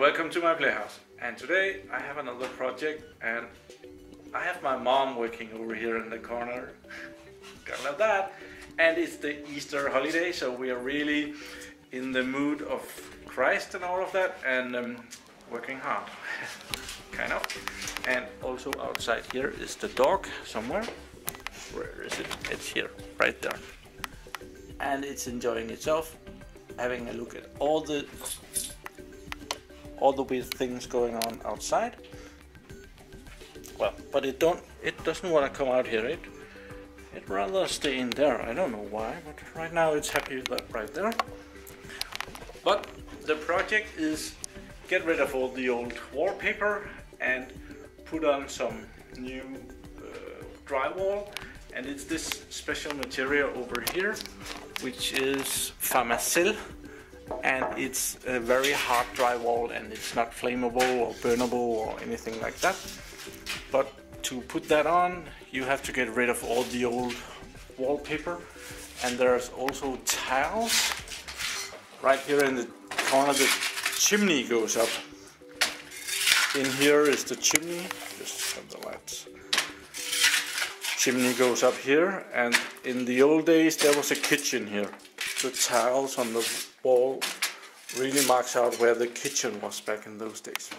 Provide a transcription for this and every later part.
welcome to my playhouse. And today I have another project, and I have my mom working over here in the corner. Gotta love that. And it's the Easter holiday, so we are really in the mood of Christ and all of that, and working hard, kind of. And also outside here is the dog somewhere. Where is it? It's here, right there. And it's enjoying itself, having a look at all the weird things going on outside. Well, but it doesn't want to come out here. It rather stay in there. I don't know why, but right now it's happy with that right there. But the project is get rid of all the old wallpaper and put on some new drywall. And it's this special material over here, which is Pharmacil, and it's a very hard drywall, and it's not flammable or burnable or anything like that. But to put that on, you have to get rid of all the old wallpaper. And there's also tiles. Right here in the corner, the chimney goes up. In here is the chimney, just have the lights. Chimney goes up here, and in the old days there was a kitchen here. The tiles on the wall really marks out where the kitchen was back in those days.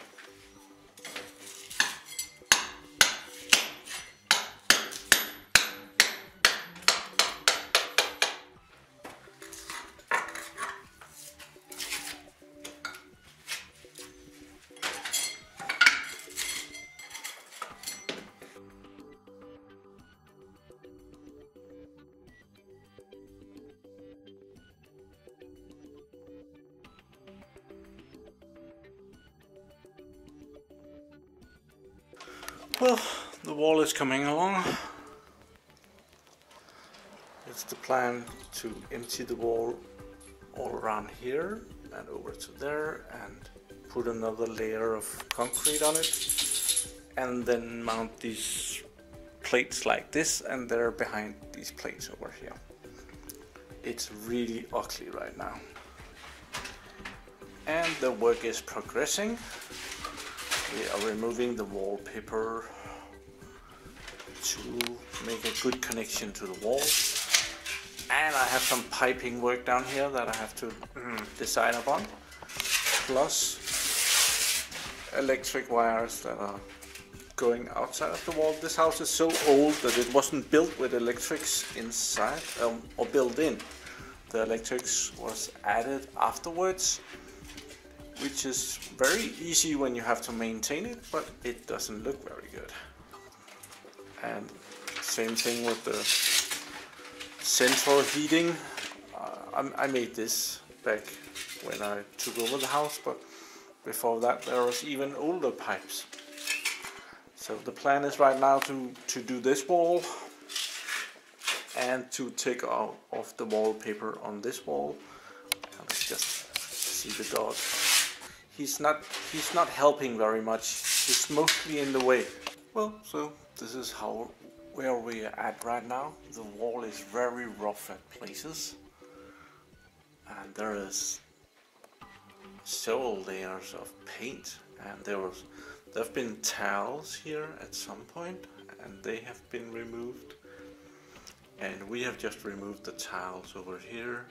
Well, the wall is coming along. It's the plan to empty the wall all around here and over to there and put another layer of concrete on it, and then mount these plates like this, and they're behind these plates over here. It's really ugly right now. And the work is progressing. We are removing the wallpaper to make a good connection to the wall. And I have some piping work down here that I have to decide upon. Plus electric wires that are going outside of the wall. This house is so old that it wasn't built with electrics inside or built in. The electrics was added afterwards, which is very easy when you have to maintain it, but it doesn't look very good. And same thing with the central heating. I made this back when I took over the house, but before that there was even older pipes. So the plan is right now to do this wall and to take off the wallpaper on this wall. Let's just see the dog. He's not helping very much. He's mostly in the way. Well, so this is where we are at right now. The wall is very rough at places, and there is several layers of paint, and there have been tiles here at some point, and they have been removed. And we have just removed the tiles over here,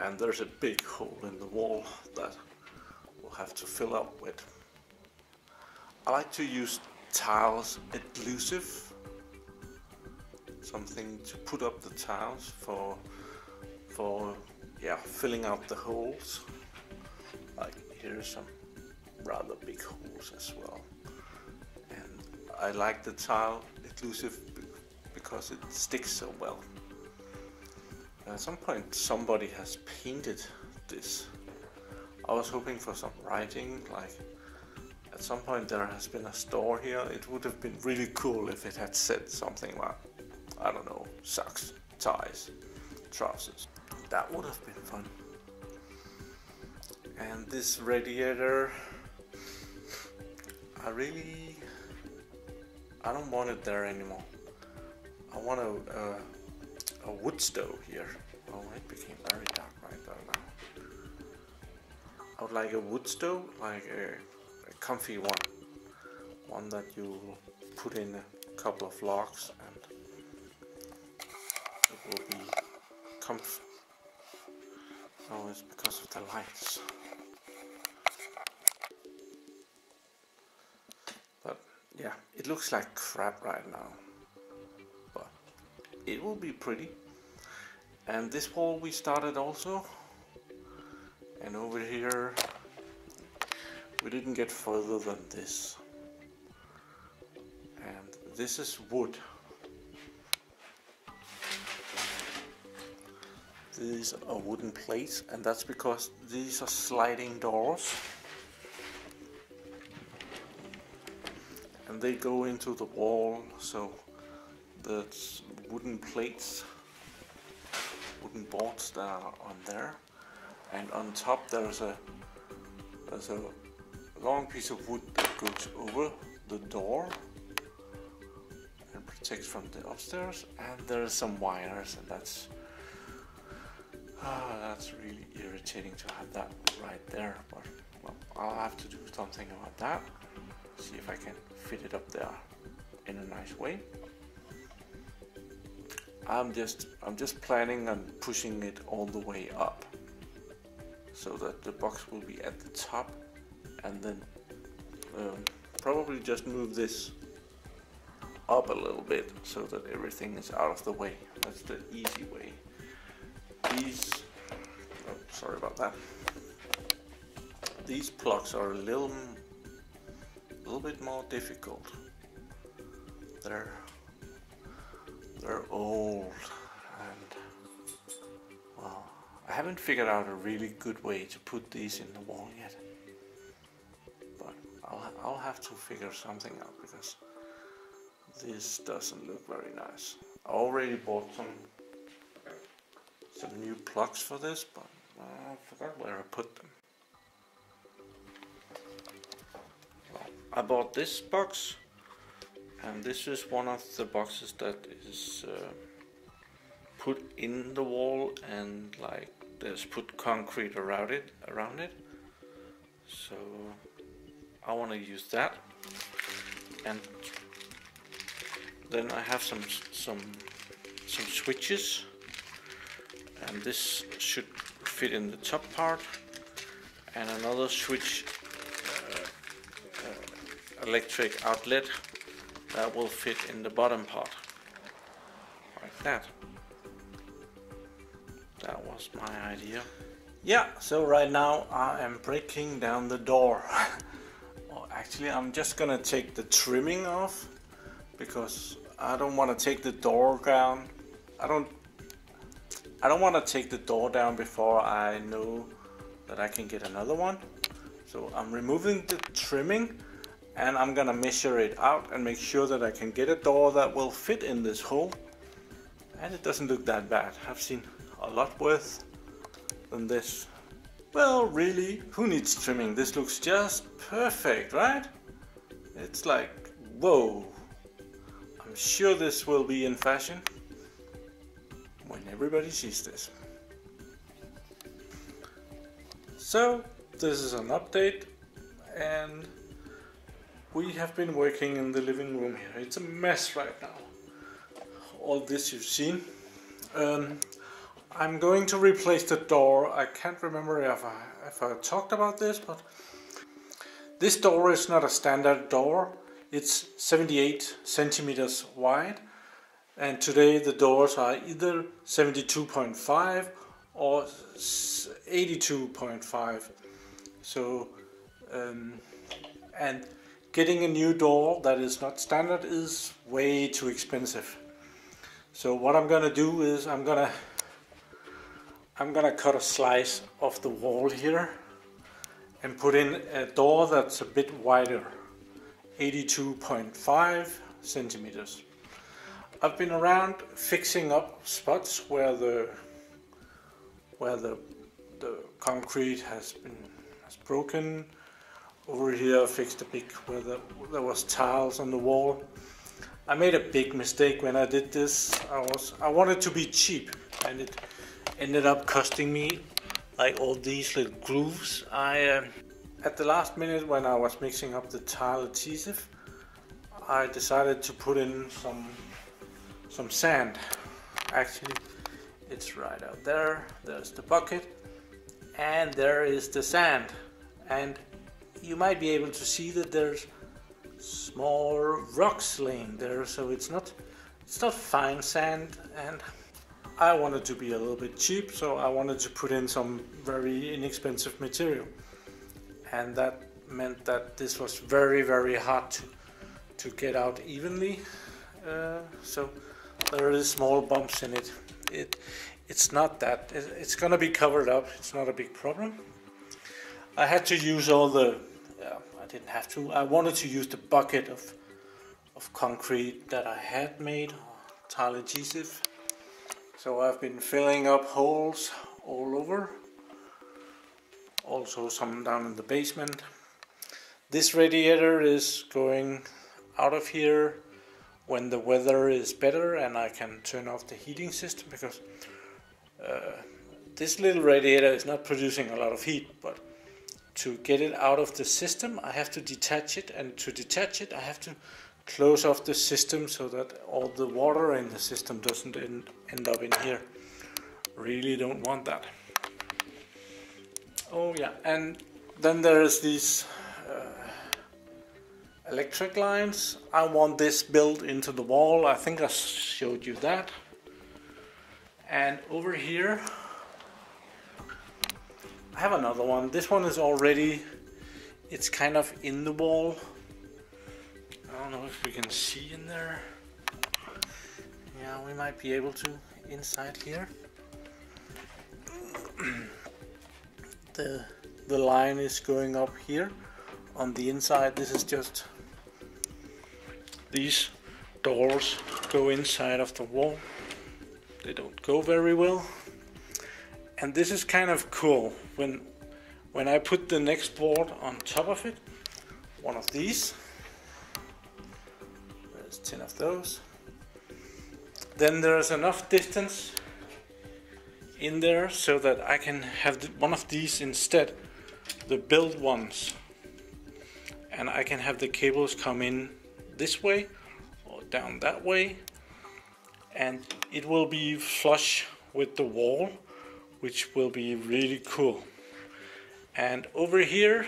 and there's a big hole in the wall that we'll have to fill up with. I like to use tiles adhesive, something to put up the tiles for filling out the holes. Like here's some rather big holes as well. And I like the tile adhesive because it sticks so well. At some point somebody has painted this. I was hoping for some writing, like at some point there has been a store here. It would have been really cool if it had said something like, I don't know, socks, ties, trousers. That would have been fun. And this radiator, I don't want it there anymore. I want a wood stove here. Oh, it became very dark right there now. I would like a wood stove, like a comfy one that you put in a couple of logs and it will be comfy. Oh, it's because of the lights. But yeah, it looks like crap right now, but it will be pretty. And this wall we started also, and over here we didn't get further than this. And this is wood. These are wooden plates, and that's because these are sliding doors. And they go into the wall, so that's wooden plates, wooden boards that are on there. And on top there's a long piece of wood that goes over the door and protects from the upstairs, and there's some wires, and that's really irritating to have that right there, but well, I'll have to do something about that. See if I can fit it up there in a nice way. I'm just planning on pushing it all the way up so that the box will be at the top, and then probably just move this up a little bit so that everything is out of the way. That's the easy way. These, oh, sorry about that. These plugs are a little bit more difficult. They're old, and well, I haven't figured out a really good way to put these in the wall yet. But I'll have to figure something out, because this doesn't look very nice. I already bought some new plugs for this, but I forgot where I put them. Well, I bought this box, and this is one of the boxes that is put in the wall, and like there's put concrete around it. So I want to use that, and then I have some switches. And this should fit in the top part, and another switch electric outlet that will fit in the bottom part, like that. That was my idea. Yeah, so right now I am breaking down the door. Well, actually I'm just gonna take the trimming off, because I don't want to take the door down. I don't want to take the door down before I know that I can get another one. So I'm removing the trimming, and I'm gonna measure it out and make sure that I can get a door that will fit in this hole. And it doesn't look that bad. I've seen a lot worse than this. Well, really, who needs trimming? This looks just perfect, right? It's like, whoa. I'm sure this will be in fashion when everybody sees this. So this is an update, and we have been working in the living room here. It's a mess right now. All this you've seen. I'm going to replace the door. I can't remember if I talked about this, but this door is not a standard door. It's 78 centimeters wide. And today the doors are either 72.5 or 82.5. So, and getting a new door that is not standard is way too expensive. So what I'm gonna do is I'm gonna cut a slice of the wall here and put in a door that's a bit wider, 82.5 centimeters. I've been around fixing up spots where the concrete has broken. Over here I fixed a big where there was tiles on the wall. I made a big mistake when I did this. I wanted to be cheap, and it ended up costing me like all these little grooves. At the last minute when I was mixing up the tile adhesive, I decided to put in some sand. Actually, it's right out there. There's the bucket, and there is the sand. And you might be able to see that there's small rocks laying there, so it's not fine sand. And I wanted to be a little bit cheap, so I wanted to put in some very inexpensive material, and that meant that this was very, very hard to get out evenly. So there is small bumps in it. It's not that. It's gonna be covered up. It's not a big problem. I had to use all the. I didn't have to. I wanted to use the bucket of concrete that I had made, tile adhesive. So I've been filling up holes all over. Also some down in the basement. This radiator is going out of here when the weather is better and I can turn off the heating system, because this little radiator is not producing a lot of heat, but to get it out of the system I have to detach it, and to detach it I have to close off the system so that all the water in the system doesn't end up in here. Really don't want that. Oh yeah, and then there's these electric lines. I want this built into the wall. I think I showed you that. And over here I have another one. This one is already, it's kind of in the wall. I don't know if we can see in there. Yeah, we might be able to inside here. The line is going up here on the inside. This is just, these doors go inside of the wall. They don't go very well. And this is kind of cool. When I put the next board on top of it, one of these, there's 10 of those, then there's enough distance in there so that I can have one of these instead, the built ones, and I can have the cables come in this way or down that way, and it will be flush with the wall, which will be really cool. And over here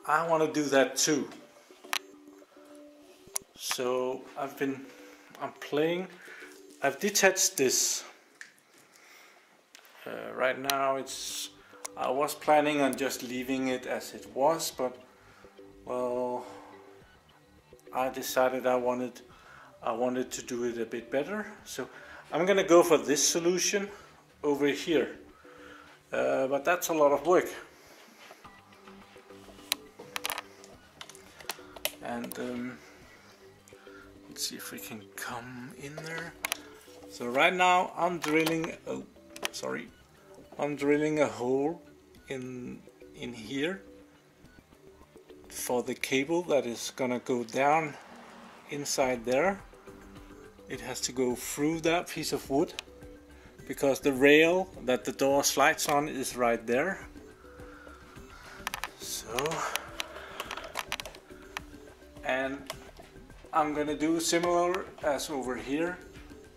I want to do that too. So I've detached this. Right now I was planning on just leaving it as it was, but well, I decided I wanted to do it a bit better. So I'm gonna go for this solution over here, but that's a lot of work. And let's see if we can come in there. So right now I'm drilling a hole in here for the cable that is gonna go down inside there. It has to go through that piece of wood because the rail that the door slides on is right there. So, and I'm gonna do similar as over here.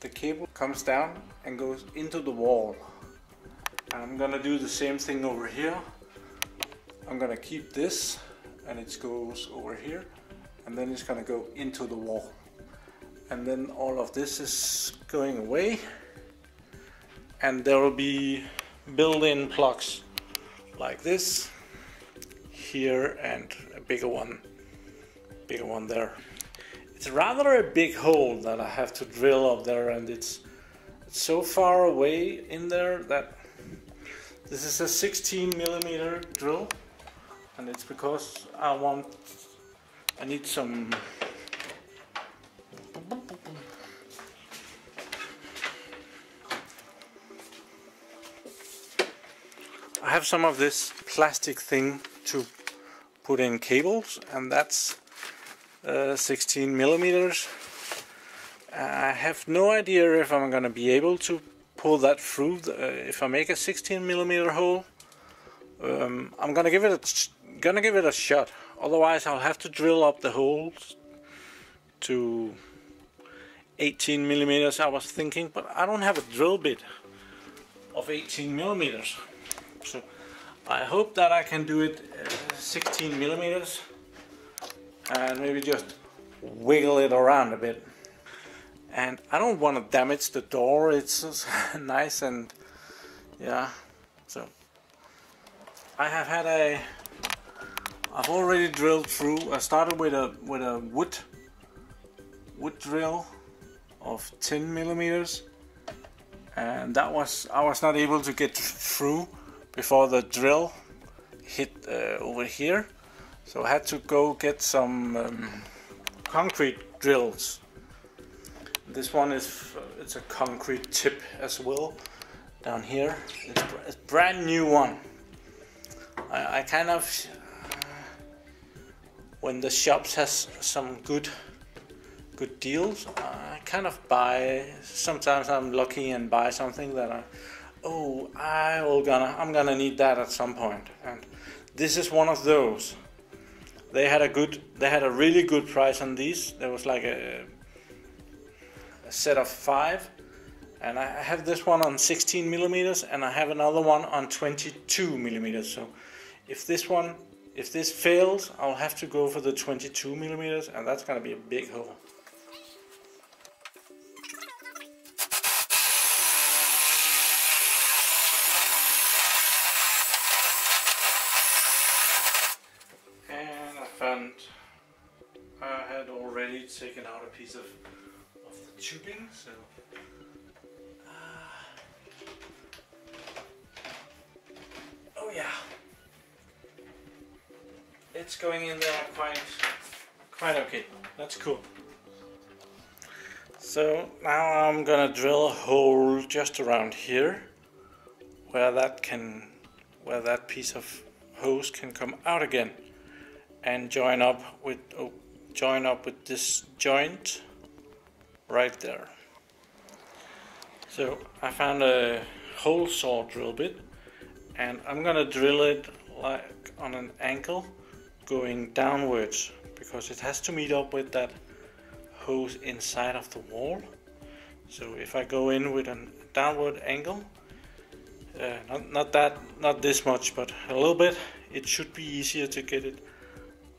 The cable comes down and goes into the wall. I'm gonna do the same thing over here. I'm gonna keep this and it goes over here, and then it's gonna go into the wall. And then all of this is going away, and there will be built-in plugs like this here and a bigger one there. It's rather a big hole that I have to drill up there, and it's so far away in there that this is a 16mm drill, and it's because I need some I have some of this plastic thing to put in cables, and that's 16mm. I have no idea if I'm gonna be able to pull that through, if I make a 16mm hole, I'm gonna give it a shot. Otherwise, I'll have to drill up the holes to 18mm. I was thinking, but I don't have a drill bit of 18mm, so I hope that I can do it 16mm and maybe just wiggle it around a bit. And I don't want to damage the door. It's nice, and yeah, so I've already drilled through. I started with a wood drill of 10mm, and I was not able to get through before the drill hit over here, so I had to go get some concrete drills. This one it's a concrete tip as well down here. It's a brand new one. I kind of when the shops has some good deals, I kind of buy. Sometimes I'm lucky and buy something that I'm gonna need that at some point, and this is one of those. They had a really good price on these. There was like a set of 5, and I have this one on 16mm, and I have another one on 22mm. So if this fails, I'll have to go for the 22mm, and that's gonna be a big hole. And I had already taken out a piece of the tubing, so oh yeah, it's going in there quite okay. That's cool. So now I'm gonna drill a hole just around here where that piece of hose can come out again and join up with this joint right there. So I found a hole saw drill bit, and I'm gonna drill it like on an angle going downwards, because it has to meet up with that hose inside of the wall. So if I go in with a downward angle, not this much, but a little bit, it should be easier to get it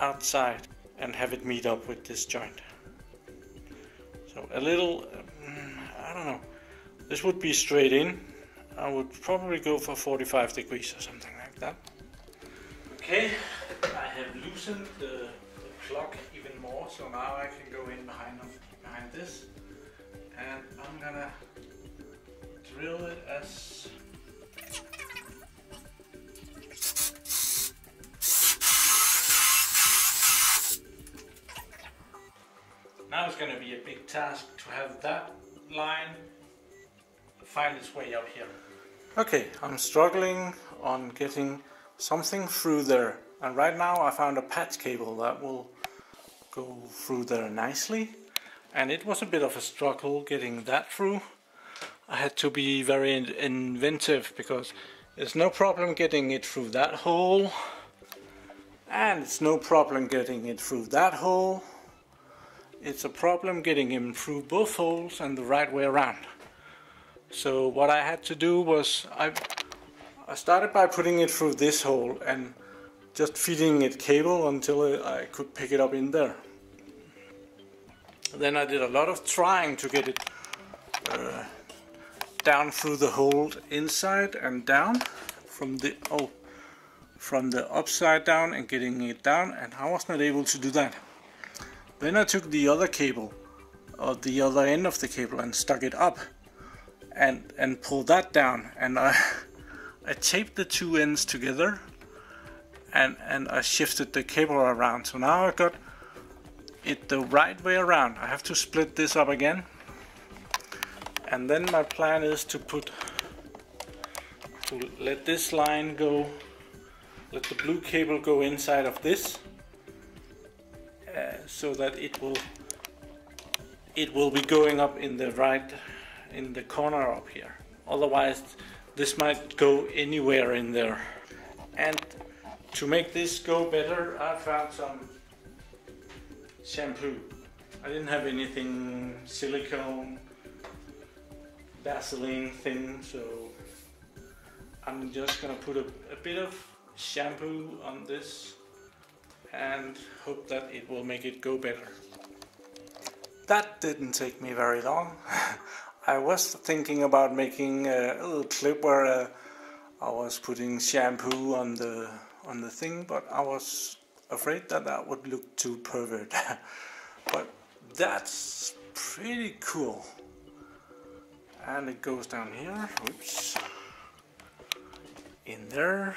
outside and have it meet up with this joint. So a little, I don't know, this would be straight in. I would probably go for 45 degrees or something like that. Okay, I have loosened the plug even more, so now I can go in behind this, and I'm gonna drill it as now it's gonna be a big task to have that line find its way up here. Okay, I'm struggling on getting something through there, and right now I found a patch cable that will go through there nicely, and it was a bit of a struggle getting that through. I had to be very inventive, because there's no problem getting it through that hole, and it's no problem getting it through that hole. It's a problem getting him through both holes and the right way around. So what I had to do was I started by putting it through this hole and just feeding it cable until I could pick it up in there. Then I did a lot of trying to get it down through the hole inside and down from the upside down and getting it down, and I was not able to do that. Then I took the other cable, or the other end of the cable, and stuck it up and pulled that down, and I taped the two ends together, and I shifted the cable around. So now I got it the right way around. I have to split this up again, and then my plan is to let this line go, let the blue cable go inside of this, so that it will be going up in the corner up here. otherwise this might go anywhere in there. And to make this go better, I found some shampoo. I didn't have anything silicone, Vaseline thing, so I'm just gonna put a bit of shampoo on this and hope that it will make it go better. That didn't take me very long. I was thinking about making a little clip where I was putting shampoo on the thing, but I was afraid that that would look too pervert. But that's pretty cool. And it goes down here, oops, in there,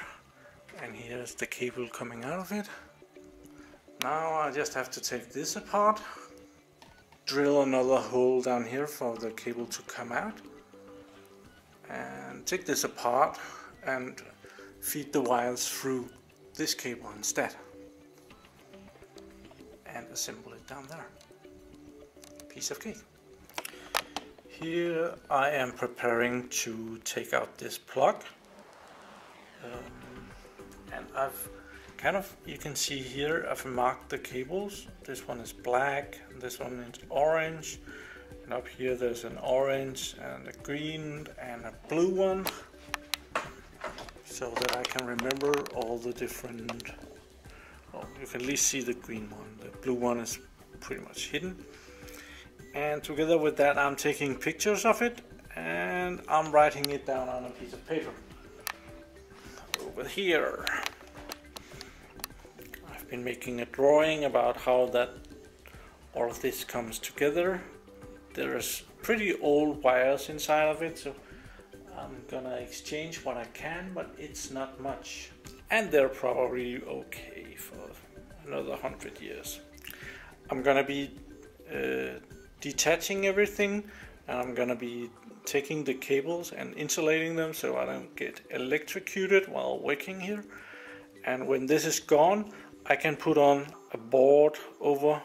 and here's the cable coming out of it. Now I just have to take this apart, drill another hole down here for the cable to come out, and take this apart and feed the wires through this cable instead, and assemble it down there. Piece of cake. Here I am preparing to take out this plug, and I've you can see here I've marked the cables. This one is black, this one is orange, and up here there's an orange and a green and a blue one, so that I can remember all the different. Oh, you can at least see the green one. The blue one is pretty much hidden. And together with that, I'm taking pictures of it and I'm writing it down on a piece of paper. Over here, I've been making a drawing about how that all of this comes together. There's pretty old wires inside of it, so I'm gonna exchange what I can, but it's not much. And they're probably okay for another 100 years. I'm gonna be detaching everything, and I'm gonna be taking the cables and insulating them so I don't get electrocuted while working here. And when this is gone, I can put on a board over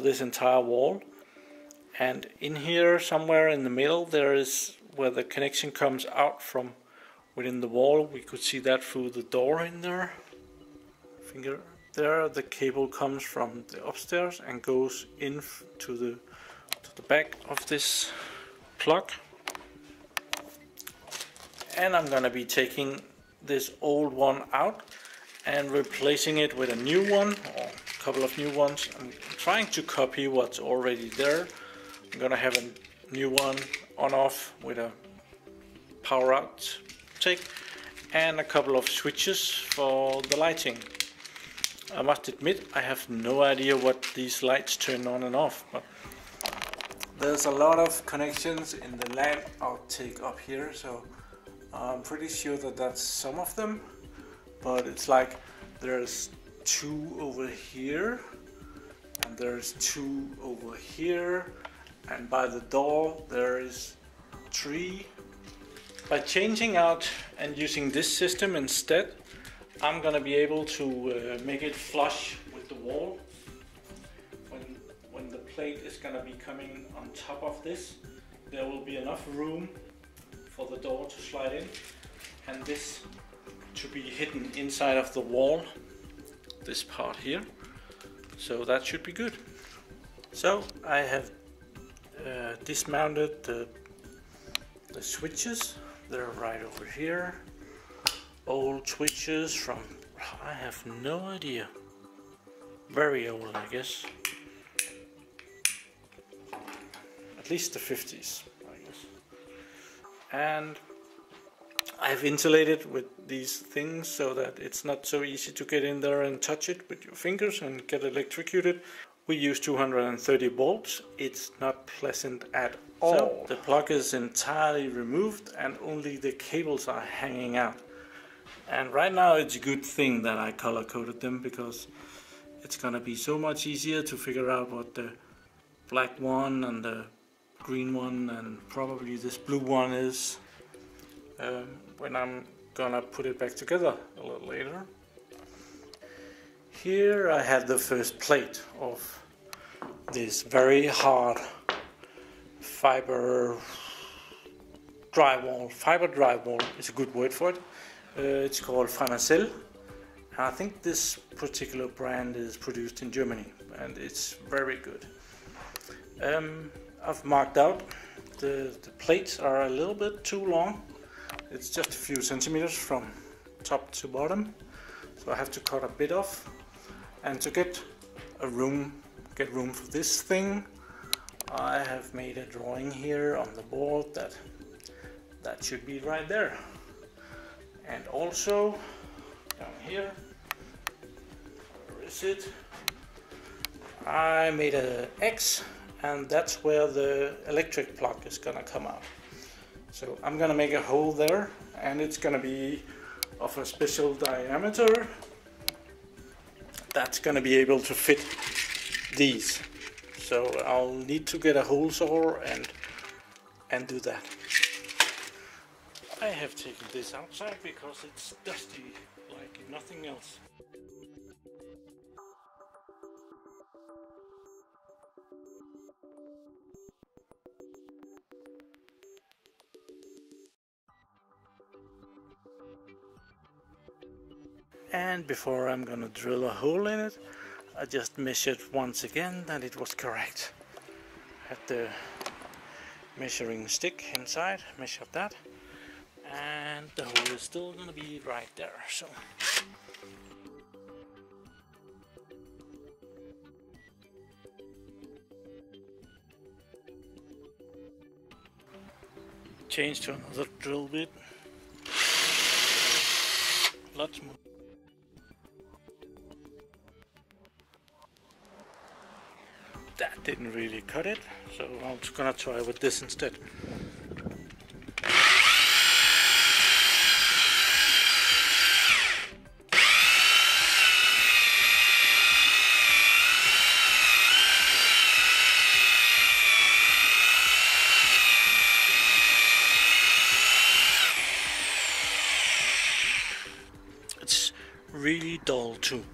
this entire wall, and in here somewhere in the middle there is where the connection comes out from within the wall. We could see that through the door in there. Finger there, the cable comes from the upstairs and goes in to the back of this plug. And I'm gonna be taking this old one out and replacing it with a new one, or a couple of new ones. I'm trying to copy what's already there. I'm gonna have a new one on off with a power out take and a couple of switches for the lighting. I must admit I have no idea what these lights turn on and off, but there's a lot of connections in the lamp outtake up here, so I'm pretty sure that that's some of them. But it's like there's two over here and there's two over here, and by the door there is three. By changing out and using this system instead, I'm gonna be able to make it flush with the wall. When the plate is gonna be coming on top of this, there will be enough room for the door to slide in, and this to be hidden inside of the wall, this part here. So that should be good. So I have dismounted the switches. They're right over here. Old switches from, I have no idea, very old I guess, at least the 50s I guess. And I've insulated with these things so that it's not so easy to get in there and touch it with your fingers and get electrocuted. We use 230 volts. It's not pleasant at all. So the plug is entirely removed and only the cables are hanging out. And right now it's a good thing that I color coded them, because it's gonna be so much easier to figure out what the black one and the green one and probably this blue one is when I'm gonna put it back together a little later. Here I have the first plate of this very hard fiber drywall, fiber drywall is a good word for it. It's called Renovate. I think this particular brand is produced in Germany and it's very good. I've marked out the plates are a little bit too long. It's just a few centimeters from top to bottom, so I have to cut a bit off. And to get room for this thing, I have made a drawing here on the board that should be right there. And also down here, where is it? I made an X, and that's where the electric plug is gonna come out. So I'm gonna make a hole there, and it's gonna be of a special diameter that's gonna be able to fit these. So I'll need to get a hole saw and do that. I have taken this outside because it's dusty like nothing else. And before I'm gonna drill a hole in it, I just measured once again that it was correct. Had the measuring stick inside, measured that, and the hole is still gonna be right there. So change to another drill bit. Lots more. That didn't really cut it, so I'm just gonna try with this instead. It's really dull too.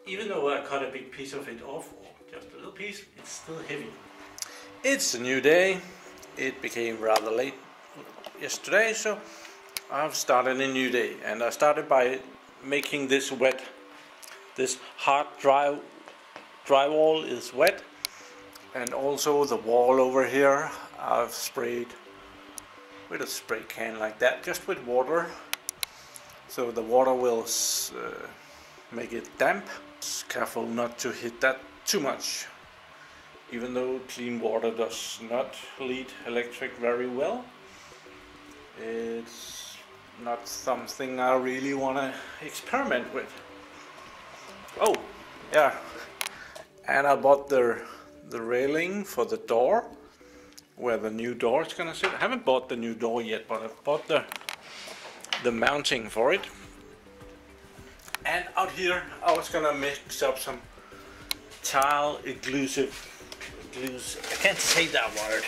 Even though I cut a big piece of it off, or just a little piece, it's still heavy. It's a new day. It became rather late yesterday, so I've started a new day. And I started by making this wet. This hard drywall is wet. And also the wall over here, I've sprayed with a spray can like that, just with water. So the water will make it damp. Careful not to hit that too much. Even though clean water does not lead electric very well, it's not something I really want to experiment with. Oh, yeah. And I bought the railing for the door, where the new door is gonna sit. I haven't bought the new door yet, but I've bought the mounting for it. And out here I was gonna mix up some tile occlusive. I can't say that word.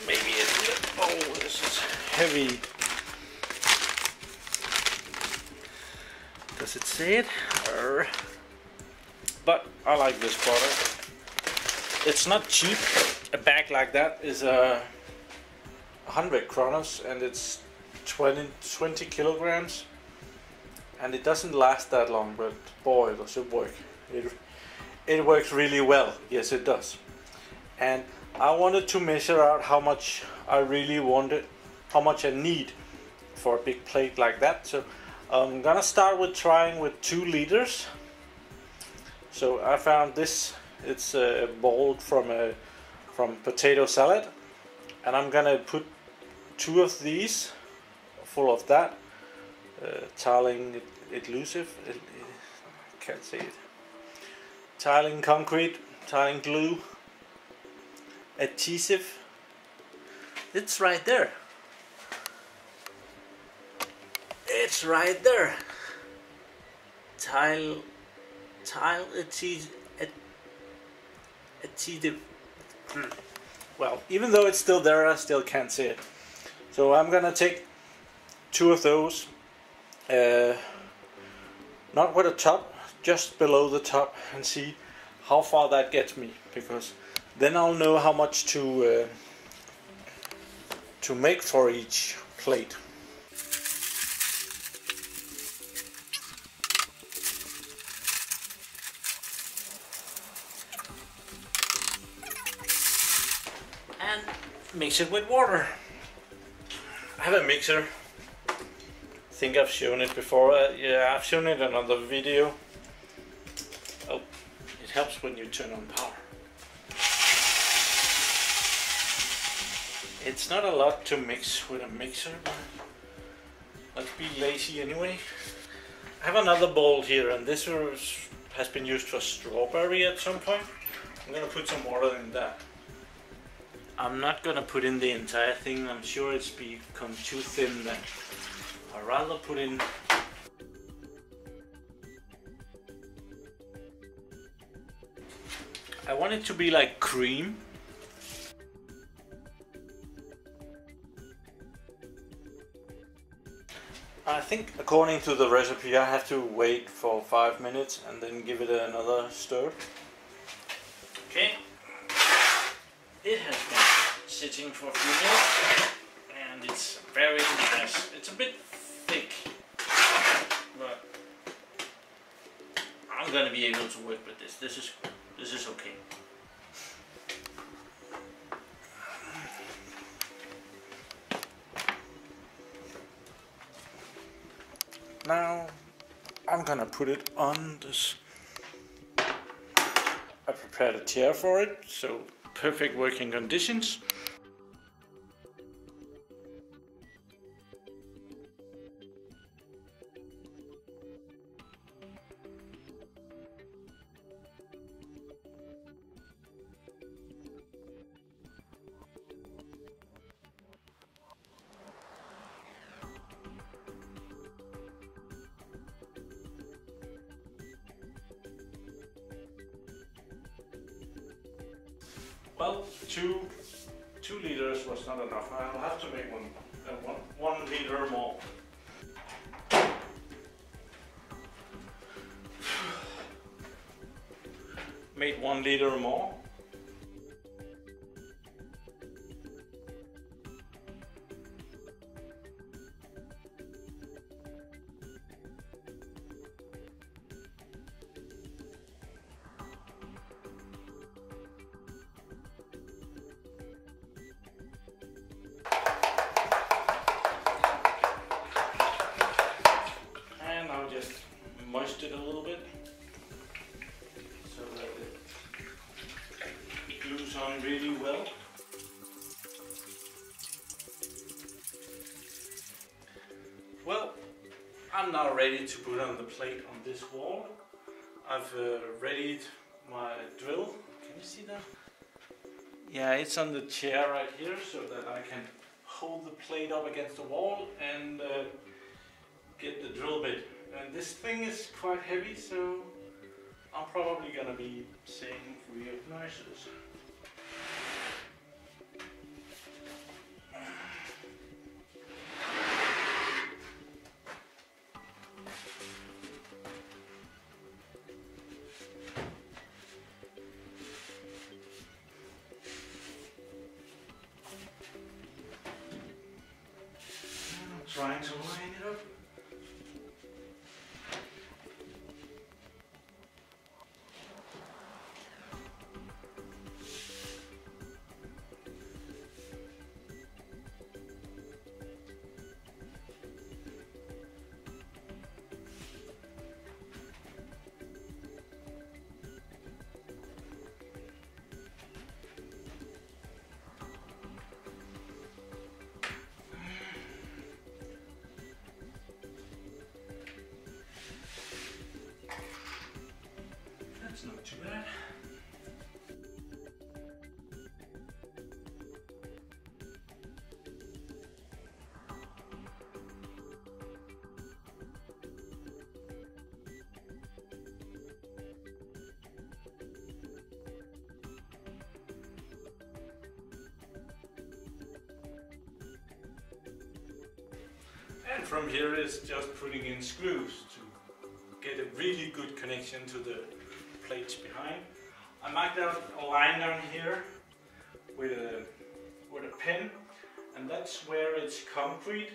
Maybe it's, oh, this is heavy. Does it say it? But I like this product. It's not cheap. A bag like that is 100 kronas, and it's 20 kilograms. And it doesn't last that long, but boy, does it work. It works really well. Yes, it does. And I wanted to measure out how much I really wanted, how much I need for a big plate like that. So I'm gonna start with trying with 2 liters. So I found this. It's a bowl from potato salad, and I'm gonna put 2 of these full of that. Tiling occlusive, I can't say it. Tiling concrete, tiling glue, adhesive. It's right there. It's right there. Tile adhesive. Well, even though it's still there, I still can't see it. So I'm gonna take 2 of those, not with the top, just below the top, and see how far that gets me, because then I'll know how much to make for each plate. And mix it with water. I have a mixer. I think I've shown it before. Yeah, I've shown it in another video. Oh, it helps when you turn on power. It's not a lot to mix with a mixer, but let's be lazy anyway. I have another bowl here, and this has been used for strawberry at some point. I'm gonna put some water in that. I'm not gonna put in the entire thing. I'm sure it's become too thin then. I'd rather put in. I want it to be like cream. I think according to the recipe I have to wait for 5 minutes and then give it another stir. Okay. It has been sitting for a few minutes and it's very nice. It's a bit thick, but I'm gonna be able to work with this. This is okay. Now I'm gonna put it on this. I prepared a chair for it, so perfect working conditions. Well, two liters was not enough. I'll have to make one liter more. Made 1 liter more. Moist it a little bit so that it glues on really well. Well, I'm now ready to put on the plate on this wall. I've readied my drill. Can you see that? Yeah, it's on the chair right here so that I can hold the plate up against the wall and get the drill bit. And this thing is quite heavy, so I'm probably gonna be saying weird noises. I'm trying to line it up. And from here is just putting in screws to get a really good connection to the plates behind. I marked out a line down here with a pen, and that's where it's concrete,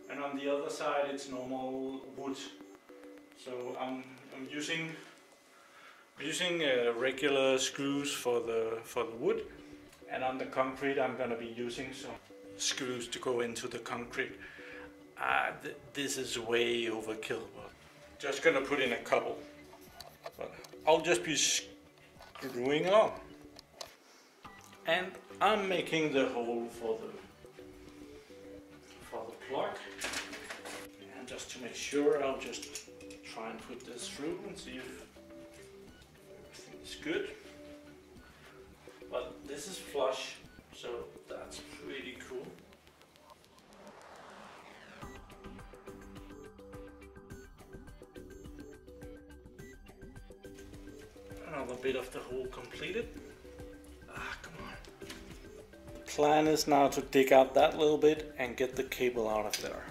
and on the other side it's normal wood. So I'm using regular screws for the wood, and on the concrete I'm gonna be using some screws to go into the concrete. This is way overkill, but just gonna put in a couple. But I'll just be screwing on, and I'm making the hole for the plug. And just to make sure, I'll just try and put this through and see if everything's good. But this is flush, so that's pretty cool. Another bit of the hole completed. Come on. The plan is now to dig out that little bit and get the cable out of there.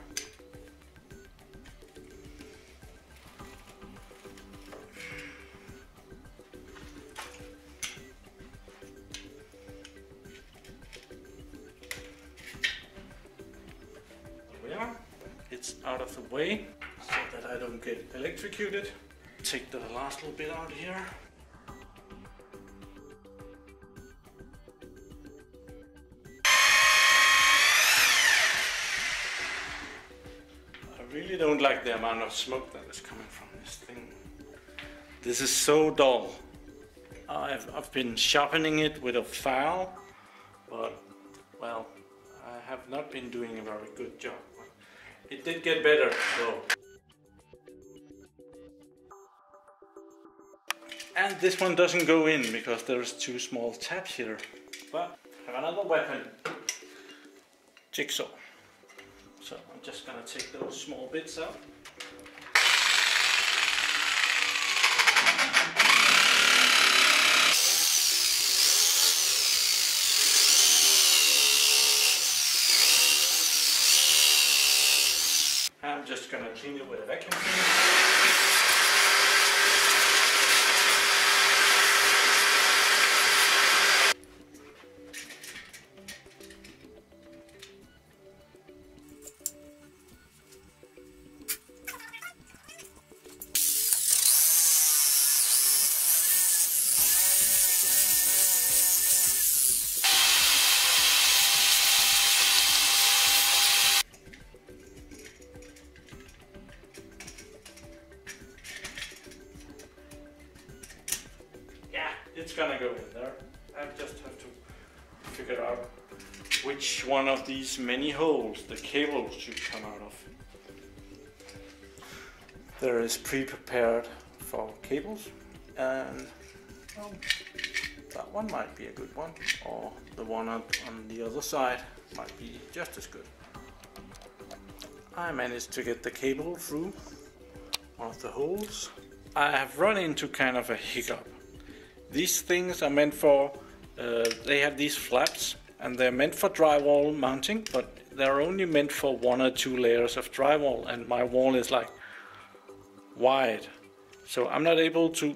There we are. It's out of the way so that I don't get electrocuted. Take the last little bit out here. I really don't like the amount of smoke that is coming from this thing. This is so dull. I've been sharpening it with a file, but well, I have not been doing a very good job. It did get better though. And this one doesn't go in because there's two small tabs here. But I have another weapon, jigsaw. So I'm just gonna take those small bits out. I'm just gonna clean it with a vacuum cleaner. It's gonna go in there. I just have to figure out which one of these many holes the cable should come out of. There is pre-prepared for cables, and well, that one might be a good one, or the one on the other side might be just as good. I managed to get the cable through one of the holes. I have run into kind of a hiccup. These things are meant for, they have these flaps, and they're meant for drywall mounting, but they're only meant for 1 or 2 layers of drywall, and my wall is like wide. So I'm not able to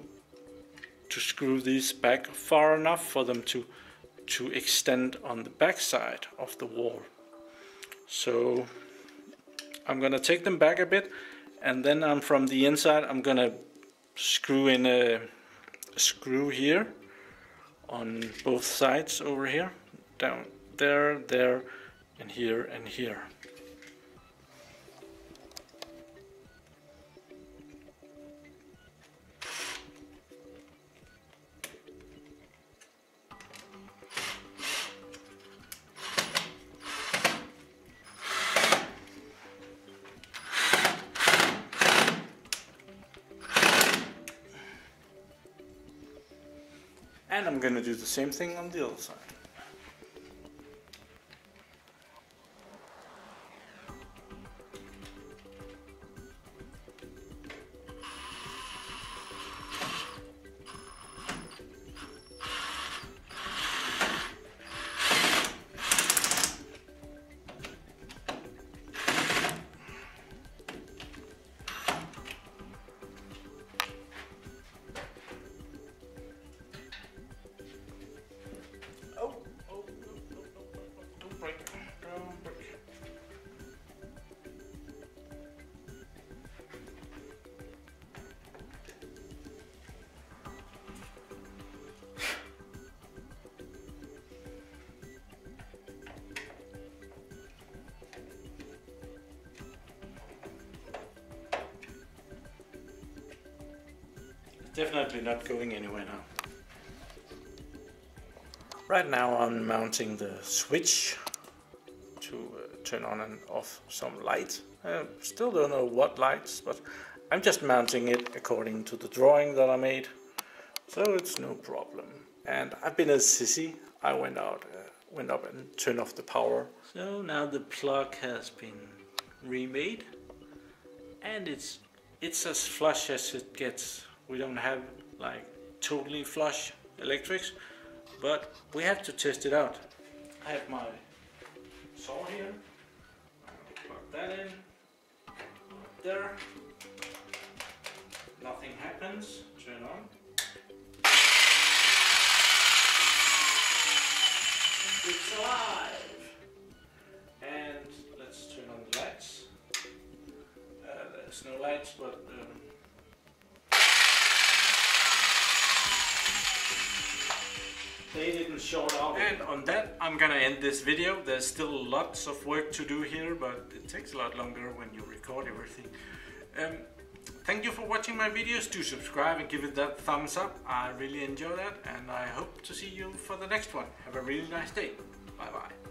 screw these back far enough for them to extend on the back side of the wall. So I'm gonna take them back a bit, and then from the inside I'm gonna screw in a screw here on both sides over here, down there, there, and here and here. And I'm going to do the same thing on the other side. definitely not going anywhere now. Right now I'm mounting the switch to turn on and off some light. I still don't know what lights, but I'm just mounting it according to the drawing that I made, so it's no problem. And I've been a sissy. I went up and turned off the power. So now the plug has been remade, and it's as flush as it gets. We don't have like totally flush electrics, but we have to test it out. I have my saw here. I'll plug that in. There. Nothing happens. Turn on. It's alive! And let's turn on the lights. There's no lights, but they didn't short out. And on that, I'm gonna end this video. There's still lots of work to do here, but it takes a lot longer when you record everything. Thank you for watching my videos. Do subscribe and give it that thumbs up. I really enjoy that, and I hope to see you for the next one. Have a really nice day. Bye bye.